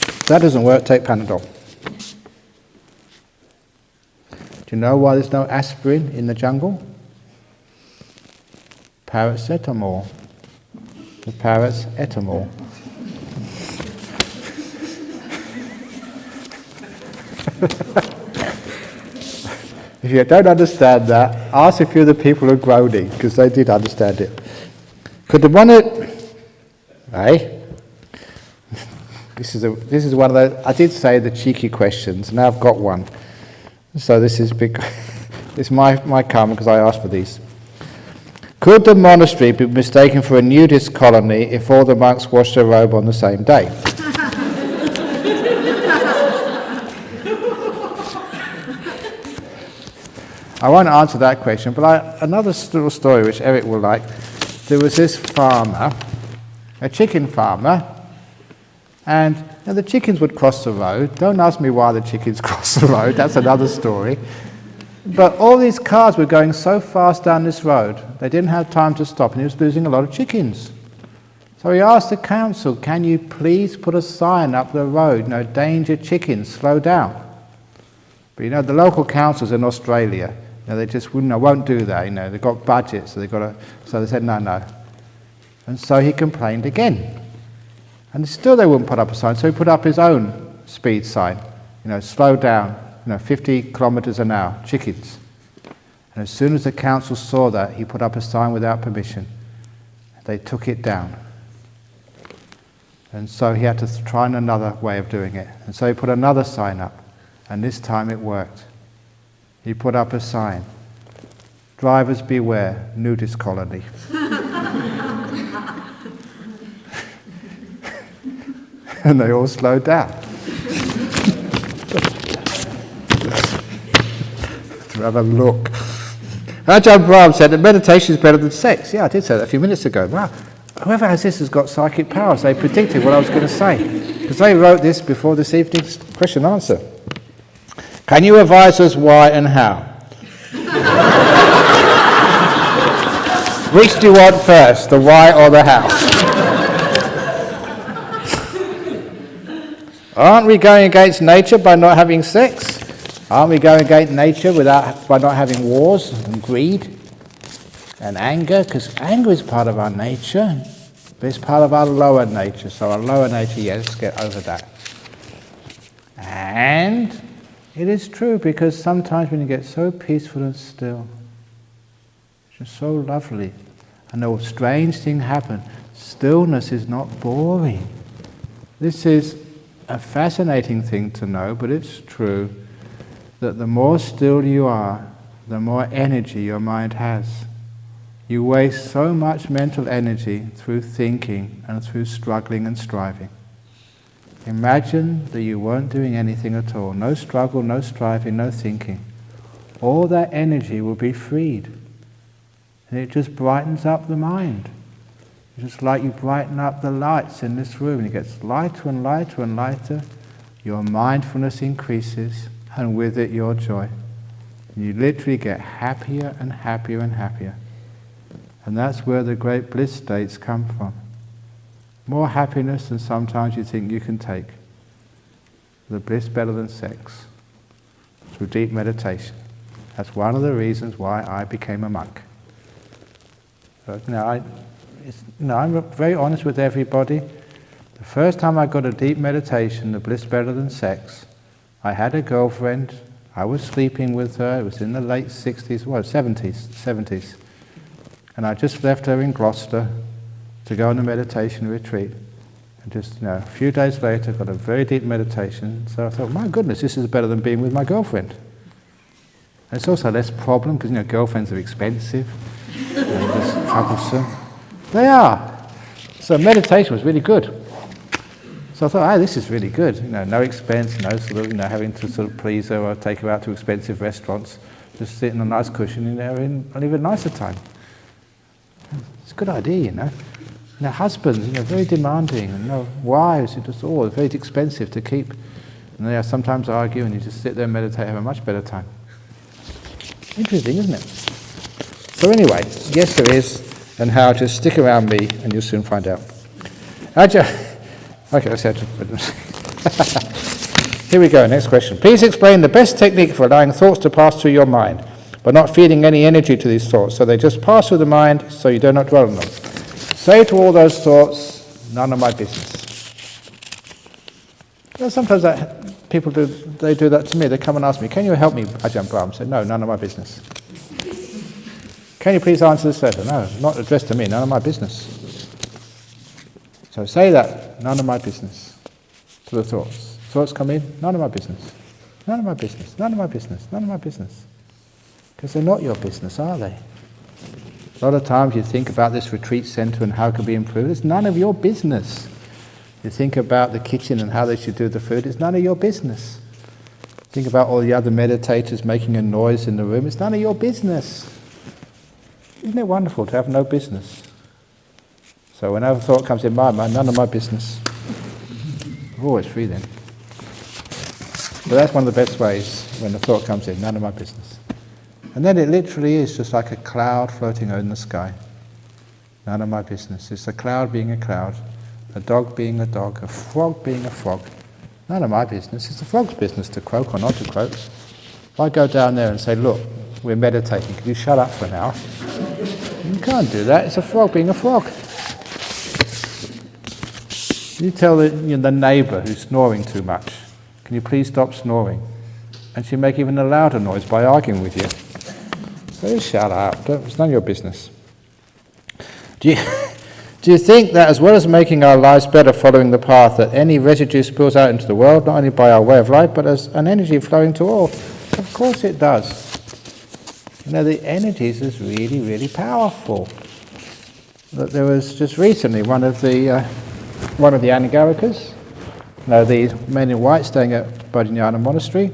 If that doesn't work, take Panadol. Do you know why there's no aspirin in the jungle? Paracetamol. The parrots ate them all. If you don't understand that, ask a few of the people who are groaning, because they did understand it. Could the one This is one of those. I did say the cheeky questions. Now I've got one. So this is big. It's my karma because I asked for these. Could the monastery be mistaken for a nudist colony if all the monks washed their robe on the same day? I won't answer that question, but another little story which Eric will like. There was this farmer, a chicken farmer, and the chickens would cross the road. Don't ask me why the chickens crossed the road, that's another story. But all these cars were going so fast down this road, they didn't have time to stop, and he was losing a lot of chickens. So he asked the council, can you please put a sign up the road, danger chickens, slow down. But the local councils in Australia, they just won't do that, they've got budgets, so they said no. And so he complained again. And still they wouldn't put up a sign, so he put up his own speed sign, slow down, 50 kilometers an hour, chickens. And as soon as the council saw that, he put up a sign without permission. They took it down. And so he had to try another way of doing it. And so he put another sign up, and this time it worked. He put up a sign, drivers beware, nudist colony. And they all slowed down. To have a look. Ajahn Brahm said that meditation is better than sex. Yeah, I did say that a few minutes ago. Wow, whoever has this has got psychic powers. They predicted what I was going to say. Because they wrote this before this evening's question and answer. Can you advise us why and how? Which do you want first, the why or the how? Aren't we going against nature by not having sex? Aren't we going against nature by not having wars and greed and anger? Because anger is part of our nature, but it's part of our lower nature. So our lower nature, let's get over that. And it is true, because sometimes when you get so peaceful and still, it's just so lovely, and a strange thing happens. Stillness is not boring. This is a fascinating thing to know, but it's true that the more still you are, the more energy your mind has. You waste so much mental energy through thinking and through struggling and striving. Imagine that you weren't doing anything at all. No struggle, no striving, no thinking. All that energy will be freed. And it just brightens up the mind. Just like you brighten up the lights in this room. And it gets lighter and lighter and lighter. Your mindfulness increases, and with it your joy. And you literally get happier and happier and happier. And that's where the great bliss states come from. More happiness than sometimes you think you can take. The bliss better than sex. Through deep meditation. That's one of the reasons why I became a monk. So, I'm very honest with everybody. The first time I got a deep meditation, the bliss better than sex, I had a girlfriend. I was sleeping with her. It was in the late 60s, well, 70s. And I just left her in Gloucester to go on a meditation retreat. And just, a few days later, got a very deep meditation. So I thought, my goodness, this is better than being with my girlfriend. And it's also less problem, because, girlfriends are expensive. And less troublesome. They are. So meditation was really good. So I thought, this is really good. No expense, no sort of, having to sort of please her or take her out to expensive restaurants. Just sit in a nice cushion and having an even nicer time. It's a good idea, husbands, very demanding, and wives, it's just very expensive to keep. And they sometimes argue, and you just sit there and meditate, have a much better time. Interesting, isn't it? So anyway, yes there is, and how, just stick around me, and you'll soon find out. Okay, let's have to... Here we go, next question. Please explain the best technique for allowing thoughts to pass through your mind, but not feeding any energy to these thoughts, so they just pass through the mind, so you do not dwell on them. Say to all those thoughts, none of my business. Sometimes people do that to me. They come and ask me, can you help me, Ajahn Brahm? I say, no, none of my business. Can you please answer this letter? No, not addressed to me, none of my business. So say that, none of my business, to the thoughts. Thoughts come in, none of my business. None of my business, none of my business, none of my business. Because they're not your business, are they? A lot of times you think about this retreat centre and how it can be improved. It's none of your business. You think about the kitchen and how they should do the food. It's none of your business. Think about all the other meditators making a noise in the room. It's none of your business. Isn't it wonderful to have no business? So whenever a thought comes in my mind, none of my business. Oh, it's free then. But that's one of the best ways when the thought comes in, none of my business. And then it literally is just like a cloud floating in the sky. None of my business. It's a cloud being a cloud, a dog being a dog, a frog being a frog. None of my business. It's the frog's business to croak or not to croak. If I go down there and say, look, we're meditating, can you shut up for an hour? You can't do that. It's a frog being a frog. You tell the neighbour who's snoring too much, can you please stop snoring? And she'll make even a louder noise by arguing with you. So shut up, it's none of your business. Do you think that as well as making our lives better following the path, that any residue spills out into the world, not only by our way of life, but as an energy flowing to all? Of course it does. The energies is really, really powerful. There was just recently one of the Anagarikas, the men in white staying at Jhana monastery.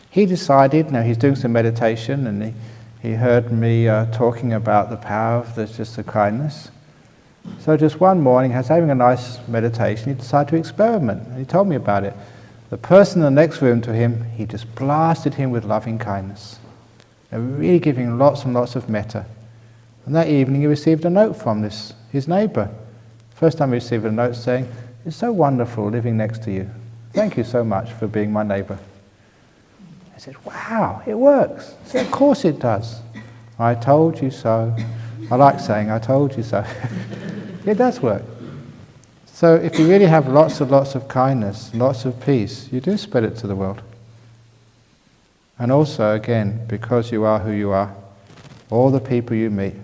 He decided, he's doing some meditation, and he heard me talking about the power of the kindness. So just one morning, he was having a nice meditation, he decided to experiment, and he told me about it. The person in the next room to him, he just blasted him with loving kindness, and really giving lots and lots of metta. And that evening he received a note from his neighbour. First time he received a note saying, it's so wonderful living next to you. Thank you so much for being my neighbour. I said, wow, it works. I said, of course it does. I told you so. I like saying, I told you so. It does work. So if you really have lots of kindness, lots of peace, you do spread it to the world. And also, again, because you are who you are, all the people you meet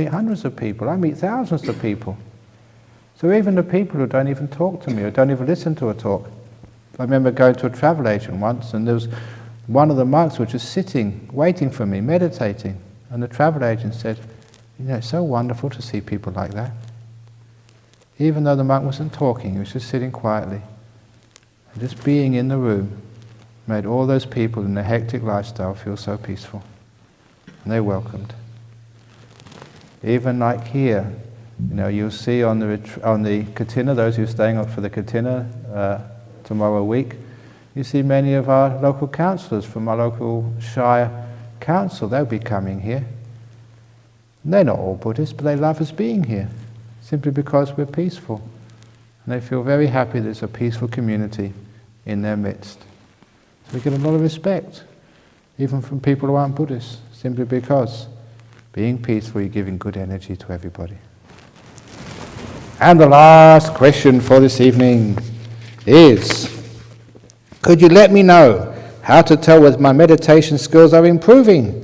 hundreds of people, I meet thousands of people. So even the people who don't even talk to me, or don't even listen to a talk. I remember going to a travel agent once, and there was one of the monks was just sitting, waiting for me, meditating. And the travel agent said, it's so wonderful to see people like that. Even though the monk wasn't talking, he was just sitting quietly. Just being in the room made all those people in their hectic lifestyle feel so peaceful. And they're welcomed. Even like here, you'll see on the Katina, those who are staying up for the Katina tomorrow week, you see many of our local councillors from our local Shire Council. They'll be coming here. And they're not all Buddhists, but they love us being here, simply because we're peaceful. And they feel very happy there's a peaceful community in their midst. So we get a lot of respect, even from people who aren't Buddhists, simply because being peaceful, you're giving good energy to everybody. And the last question for this evening is, could you let me know how to tell whether my meditation skills are improving?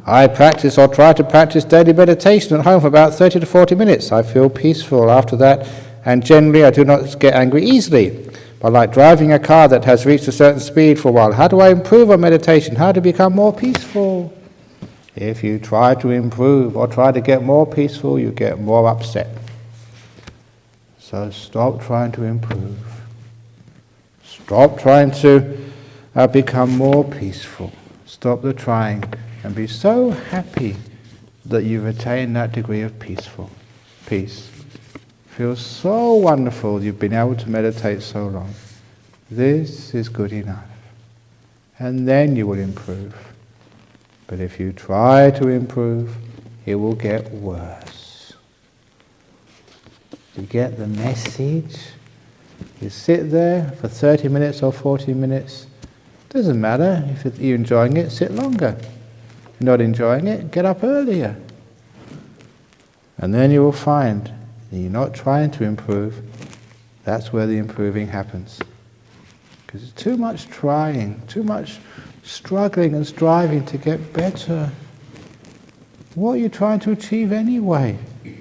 I practice or try to practice daily meditation at home for about 30 to 40 minutes. I feel peaceful after that, and generally I do not get angry easily. But like driving a car that has reached a certain speed for a while, how do I improve on meditation? How to become more peaceful? If you try to improve or try to get more peaceful, you get more upset. So stop trying to improve. Stop trying to become more peaceful. Stop the trying and be so happy that you've attained that degree of peace. Feels so wonderful you've been able to meditate so long. This is good enough. And then you will improve. But if you try to improve, it will get worse. You get the message? You sit there for 30 minutes or 40 minutes. Doesn't matter if you're enjoying it, sit longer. If you're not enjoying it, get up earlier. And then you will find that you're not trying to improve. That's where the improving happens. Because it's too much trying, too much struggling and striving to get better. What are you trying to achieve anyway? Do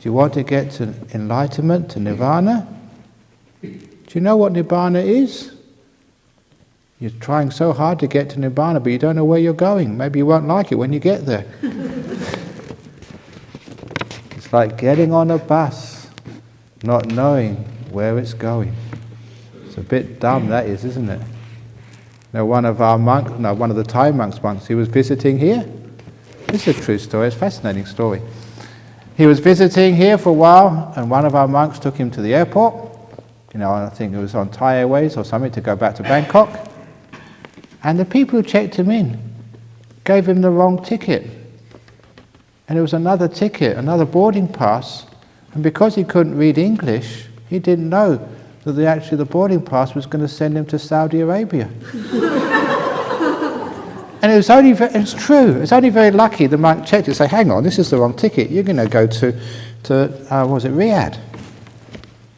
you want to get to enlightenment, to nirvana? Do you know what nibbana is? You're trying so hard to get to nibbana, but you don't know where you're going. Maybe you won't like it when you get there. It's like getting on a bus, not knowing where it's going. It's a bit dumb, that is, isn't it? Now, one of the Thai monks, he was visiting here. This is a true story, it's a fascinating story. He was visiting here for a while, and one of our monks took him to the airport. I think it was on Thai Airways or something, to go back to Bangkok. And the people who checked him in gave him the wrong ticket. And it was another ticket, another boarding pass. And because he couldn't read English, he didn't know that the boarding pass was going to send him to Saudi Arabia. And it's true, it's only very lucky the monk checked it and said, hang on, this is the wrong ticket, you're going to go to Riyadh.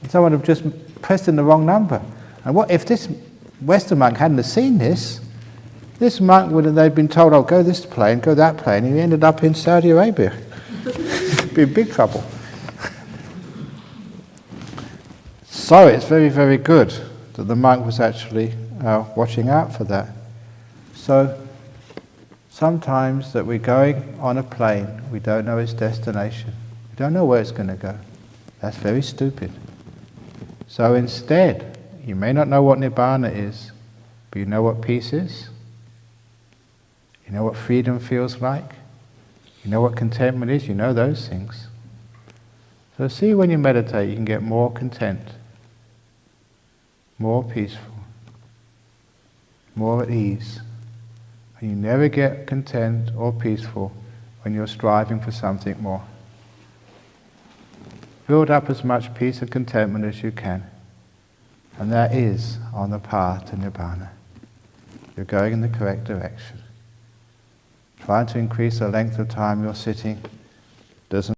And someone had just pressed in the wrong number. And what if this Western monk hadn't have seen this monk would have, they'd been told, oh, go this plane, go that plane, and he ended up in Saudi Arabia. Be in big trouble. So it's very, very good that the monk was actually watching out for that. So sometimes that we're going on a plane, we don't know its destination. We don't know where it's going to go. That's very stupid. So instead, you may not know what nibbana is, but you know what peace is. You know what freedom feels like. You know what contentment is. You know those things. So see, when you meditate, you can get more content, more peaceful, more at ease. And you never get content or peaceful when you're striving for something more. Build up as much peace and contentment as you can. And that is on the path to nibbana. You're going in the correct direction. Try to increase the length of time you're sitting.